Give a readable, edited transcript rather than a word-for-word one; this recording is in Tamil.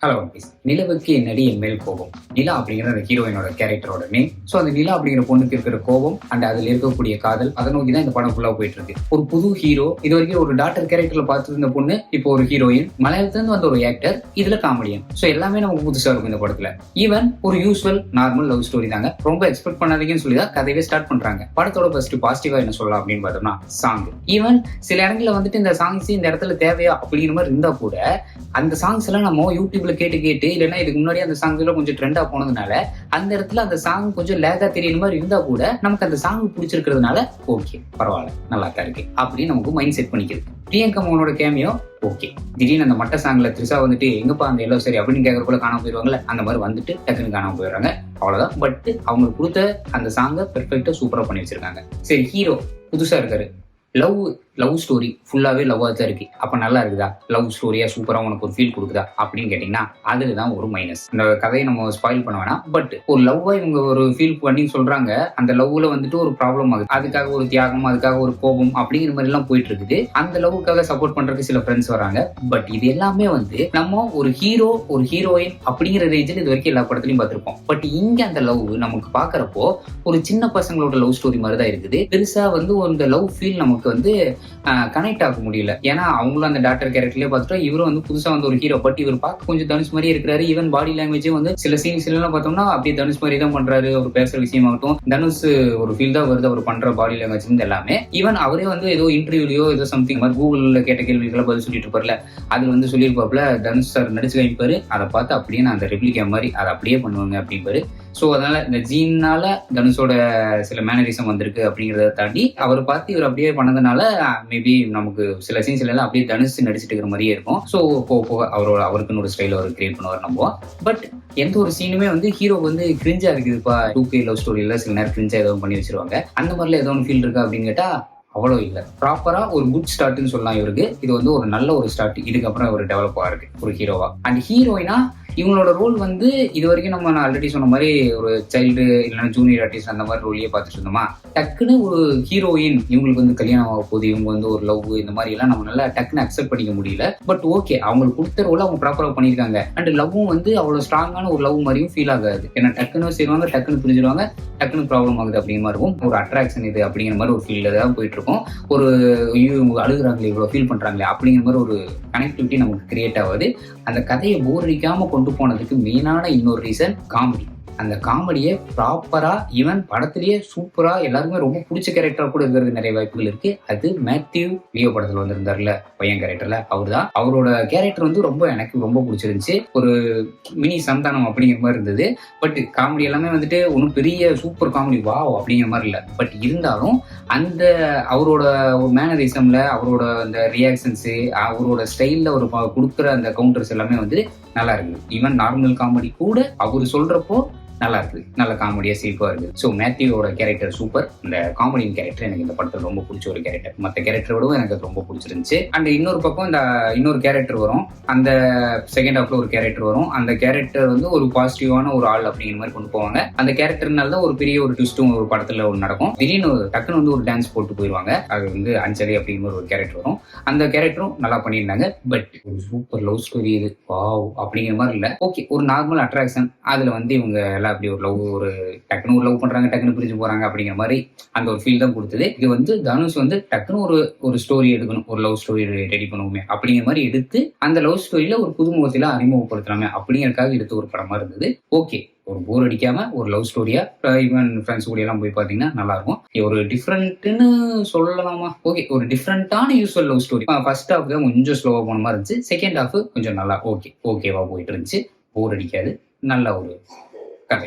ஹலோ ஒன்பிஸ். நிலவுக்கு என்னடி என் மேல் கோபம். நிலா அப்படிங்கிற அந்த ஹீரோயினோட கேரக்டரோட நேம். ஸோ அந்த நிலா அப்படிங்கிற பொண்ணுக்கு இருக்கிற கோபம் அண்ட் அதில் இருக்கக்கூடிய காதல், அதை நோக்கி தான் இந்த படம் ஃபுல்லாக போயிட்டு இருக்கு. ஒரு புது ஹீரோ, இது வரைக்கும் ஒரு டாக்டர் கேரக்டர்ல பார்த்துட்டு இருந்த பொண்ணு இப்போ ஒரு ஹீரோயின், மலையாளத்துலேருந்து வந்த ஒரு ஆக்டர், இதுல காமெடியன். ஸோ எல்லாமே நமக்கு புதுசா இருக்கும் இந்த படத்துல. ஈவன் ஒரு யூஸ்வல் நார்மல் லவ் ஸ்டோரி தாங்க. ரொம்ப எக்ஸ்பெக்ட் பண்ணாதீங்கன்னு சொல்லி தான் கதையவே ஸ்டார்ட் பண்றாங்க. படத்தோட ஃபர்ஸ்ட் பாசிட்டிவா என்ன சொல்லலாம் அப்படின்னு பார்த்தோம்னா சாங். ஈவன் சில இடங்கள்ல வந்துட்டு இந்த சாங்ஸ் இந்த இடத்துல தேவையா அப்படிங்கிற மாதிரி இருந்தா கூட அந்த சாங்ஸ் எல்லாம் நம்ம யூடியூப்ல கேட்டு இல்லைன்னா இதுக்கு முன்னாடி அந்த சாங்ஸ் எல்லாம் கொஞ்சம் ட்ரெண்டா போனதுனால அந்த இடத்துல அந்த சாங் கொஞ்சம் லேகா தெரியுற மாதிரி இருந்தா கூட நமக்கு அந்த சாங் பிடிச்சிருக்கிறதுனால ஓகே பரவாயில்ல நல்லா தான் இருக்கு அப்படின்னு நமக்கு மைண்ட் செட் பண்ணிக்கிறது. பிரியங்கா மோகனோட கேமியோ ஓகே. திடீர்னு அந்த மட்ட சாங்ல த்ரிஷா வந்துட்டு எங்கப்பா அந்த எல்லோ சரி அப்படின்னு கேட்கறக்குள்ள காணாம போயிருவாங்கல்ல, அந்த மாதிரி வந்துட்டு டக்குன்னு காணாம போயிடுறாங்க. அவ்வளவுதான். பட் அவங்களுக்கு கொடுத்த அந்த சாங்கை பெர்ஃபெக்டா சூப்பரா பண்ணி வச்சிருக்காங்க. சரி, ஹீரோ புதுசா இருக்காரு. லவ் ஸ்டோரி ஃபுல்லாவே லவ்வா தான் இருக்கு. அப்ப நல்லா இருக்குதா? லவ் ஸ்டோரியா சூப்பரா உனக்கு ஒரு ஃபீல் கொடுக்குதா அப்படின்னு கேட்டீங்கன்னா அதுலதான் ஒரு மைனஸ். இந்த கதையை நம்ம ஸ்பாயில் பண்ண வேணாம். பட் ஒரு லவ்வா இவங்க ஒரு ஃபீல் பண்ணி சொல்றாங்க. அந்த லவ்ல வந்துட்டு ஒரு ப்ராப்ளம் ஆகுது, அதுக்காக ஒரு தியாகம், அதுக்காக ஒரு கோபம் அப்படிங்கிற மாதிரி எல்லாம் போயிட்டு இருக்குது. அந்த லவ்வுக்காக சப்போர்ட் பண்றதுக்கு சில ஃப்ரெண்ட்ஸ் வராங்க. பட் இது எல்லாமே வந்து நம்ம ஒரு ஹீரோ ஒரு ஹீரோயின் அப்படிங்கிற ரேஞ்சில் இது வரைக்கும் எல்லா படத்துலயும் பார்த்திருப்போம். பட் இங்க அந்த லவ் நமக்கு பாக்குறப்போ ஒரு சின்ன பசங்களோட லவ் ஸ்டோரி மாதிரி தான் இருக்குது. பெருசா வந்து அந்த லவ் ஃபீல் நமக்கு வந்து கனெக்ட் ஆக முடியல. ஏன்னா அவங்களும் அந்த டாக்டர் கேரக்டர்லயே பார்த்துட்டோம். இவரும் வந்து புதுசா வந்து ஒரு ஹீரோ. பட் இவர் பார்க்க கொஞ்சம் தனுஷ் மாதிரியே இருக்கிறாரு. ஈவன் பாடி லாங்குவேஜும் வந்து சில சீன்ஸ் எல்லாம் பார்த்தோம்னா அப்படியே தனுஷ் மாதிரி தான் பண்றாரு. அவர் பேசுற விஷயமாகட்டும் தனுஷ் ஒரு ஃபீல் தான் வருது அவர் பண்ற பாடி லாங்குவேஜ் எல்லாமே. ஈவன் அவரே வந்து ஏதோ இன்டர்வியூலயோ ஏதோ சம்திங் மாதிரி கூகுள்ல கேட்ட கேள்விகளை பதில் சொல்லிட்டு இருப்பார்ல, அதுல வந்து சொல்லியிருப்பாப்ல தனுஷ் சார் நடிச்சு காமிப்பாரு, அதை பார்த்து அப்படியே நான் அந்த ரெப்ளிகா மாதிரி அதை அப்படியே பண்ணுவாங்க அப்படின்பாரு. ஸோ அதனால இந்த ஜீனால தனுஷோட சில மேனரிசம் வந்திருக்கு அப்படிங்கிறத தாண்டி அவர் பார்த்து இவர் அப்படியே பண்ணதுனால மேபி நமக்கு சில சீன்ஸ் எல்லாம் அப்படியே தனுஷ் நடிச்சிட்டு இருக்கிற மாதிரியே இருக்கும். ஸோ போக அவருக்குன்னு ஒரு ஸ்டைல் அவர் கிரியேட் பண்ணுவார் நம்ம. பட் எந்த ஒரு சீனுமே வந்து ஹீரோ வந்து கிரிஞ்சா இருக்குதுப்பா 2K லவ் ஸ்டோரியில சில நேரம் கிரிஞ்சா ஏதோ பண்ணி வச்சிருவாங்க. அந்த மாதிரில ஏதோ ஒன்று ஃபீல் இருக்கா அப்படின்னு கேட்டா அவ்வளோ இல்லை. ப்ராப்பரா ஒரு குட் ஸ்டார்ட்னு சொல்லலாம் இவருக்கு. இது வந்து ஒரு நல்ல ஒரு ஸ்டார்ட். இதுக்கப்புறம் ஒரு டெவலப் ஆயிருக்கு ஒரு ஹீரோவா. அண்ட் ஹீரோயினா இவங்களோட ரோல் வந்து இது வரைக்கும் நம்ம நான் ஆல்ரெடி சொன்ன மாதிரி ஒரு சைல்டு இல்லைன்னா ஜூனியர் ஆர்டிஸ்ட் அந்த மாதிரி ரோலையே பார்த்துட்டு இருந்தோமா. டக்குன்னு ஒரு ஹீரோயின் இவங்களுக்கு வந்து கல்யாணம் ஆக போகுது, இவங்க வந்து ஒரு லவ் இந்த மாதிரி எல்லாம் நம்ம நல்லா டக்குன்னு அக்செப்ட் பண்ணிக்க முடியல. பட் ஓகே, அவங்களுக்கு கொடுத்த ரோல அவங்க ப்ராப்பரா பண்ணியிருக்காங்க. அண்ட் லவ்வும் வந்து அவ்வளவு ஸ்ட்ராங்கான ஒரு லவ் மாதிரியும் ஃபீல் ஆகாது. ஏன்னா டக்குன்னு செய்வாங்க, டக்குன்னு புரிஞ்சிருவாங்க, டக்குன்னு ப்ராப்ளம் ஆகுது அப்படிங்கிற மாதிரி இருக்கும். ஒரு அட்ராக்ஷன் இது அப்படிங்கிற மாதிரி ஒரு ஃபீல்ல தான் போயிட்டு இருக்கும். ஒரு இவங்க அழுகுறாங்களே இவ்வளவு ஃபீல் பண்றாங்களே அப்படிங்கிற மாதிரி ஒரு கனெக்டிவிட்டி நமக்கு கிரியேட் ஆகுது. அந்த கதையை போர் அடிக்காம கொண்டு போனதுக்கு மெயினான இன்னொரு ரீசன் காமெடி. அந்த காமெடியை ப்ராப்பரா ஈவன் படத்திலேயே சூப்பரா எல்லாருமே ரொம்ப பிடிச்ச கேரக்டரா கூட இருக்கிறது நிறைய வாய்ப்புகள் இருக்கு. அது மேத்யூ லியோ படத்துல வந்திருந்தாருல பையன் கேரக்டர்ல, அவர் தான். அவரோட கேரக்டர் வந்து எனக்கு ரொம்ப பிடிச்சிருந்துச்சு. ஒரு மினி சந்தானம் அப்படிங்கிற மாதிரி இருந்தது. பட் காமெடி எல்லாமே வந்துட்டு ஒன்றும் பெரிய சூப்பர் காமெடி வாவ் அப்படிங்கிற மாதிரி இல்லை. பட் இருந்தாலும் அந்த அவரோட ஒரு மேனரிசம்ல அவரோட அந்த ரியாக்ஷன்ஸ் அவரோட ஸ்டைல்ல ஒரு கொடுக்குற அந்த கவுண்டர்ஸ் எல்லாமே வந்து நல்லா இருக்குது. ஈவன் நார்மல் காமெடி கூட அவரு சொல்றப்போ நல்லா இருக்குது, நல்ல காமெடியா சிரிப்பா இருக்குது. ஸோ மேத்யூவோட கேரக்டர் சூப்பர். இந்த காமெடியின் கேரக்டர் எனக்கு இந்த படத்தில் ரொம்ப பிடிச்ச ஒரு கேரக்டர். மற்ற கேரக்டரோடவும் எனக்கு அது ரொம்ப பிடிச்சிருந்துச்சு. அண்ட் இன்னொரு பக்கம் இந்த இன்னொரு கேரக்டர் வரும், அந்த செகண்ட் ஹாஃப்ல ஒரு கேரக்டர் வரும். அந்த கேரக்டர் வந்து ஒரு பாசிட்டிவான ஒரு ஆள் அப்படிங்கிற மாதிரி கொண்டு போவாங்க. அந்த கேரக்டர்னால தான் ஒரு பெரிய ஒரு ட்விஸ்டும் ஒரு படத்துல ஒன்று நடக்கும். திடீர்னு டக்குன்னு வந்து ஒரு டான்ஸ் போட்டு போயிடுவாங்க. அது வந்து அஞ்சலி அப்படிங்கிற ஒரு கேரக்டர் வரும். அந்த கேரக்டரும் நல்லா பண்ணியிருந்தாங்க. பட் ஒரு சூப்பர் லவ் ஸ்டோரி இது வாவ் அப்படிங்கிற மாதிரி இல்லை. ஓகே, ஒரு நார்மல் அட்ராக்ஷன். அதுல வந்து இவங்க எல்லாம் அப்படி ஒரு லவ் ஒரு டக்குனு ஒரு லவ் பண்றாங்க, டக்குனு பிரிஞ்சு போறாங்க அப்படிங்கிற மாதிரி அந்த ஒரு ஃபீல் தான் கொடுத்தது. இது வந்து தனுஷ் வந்து டக்குனு ஒரு ஸ்டோரி எடுக்கணும், ஒரு லவ் ஸ்டோரி ரெடி பண்ணுவோமே அப்படிங்கிற மாதிரி எடுத்து அந்த லவ் ஸ்டோரியில ஒரு புதுமுகத்தில அறிமுகப்படுத்தலாமே அப்படிங்கறதுக்காக எடுத்த ஒரு படமா இருந்தது. ஓகே, ஒரு போர் அடிக்காம ஒரு லவ் ஸ்டோரியா ஈவன் ஃப்ரெண்ட்ஸ் கூட எல்லாம் போய் பாத்தீங்கன்னா நல்லா இருக்கும். ஒரு டிஃப்ரெண்ட்னு சொல்லலாமா? ஓகே, ஒரு டிஃப்ரெண்டான usual love story. First half தான் கொஞ்சம் ஸ்லோவா போன மாதிரி இருந்துச்சு. செகண்ட் ஹாஃப் கொஞ்சம் நல்லா ஓகேவா போயிட்டு இருந்துச்சு. போர் அடிக்காது, நல்ல ஒரு கதை.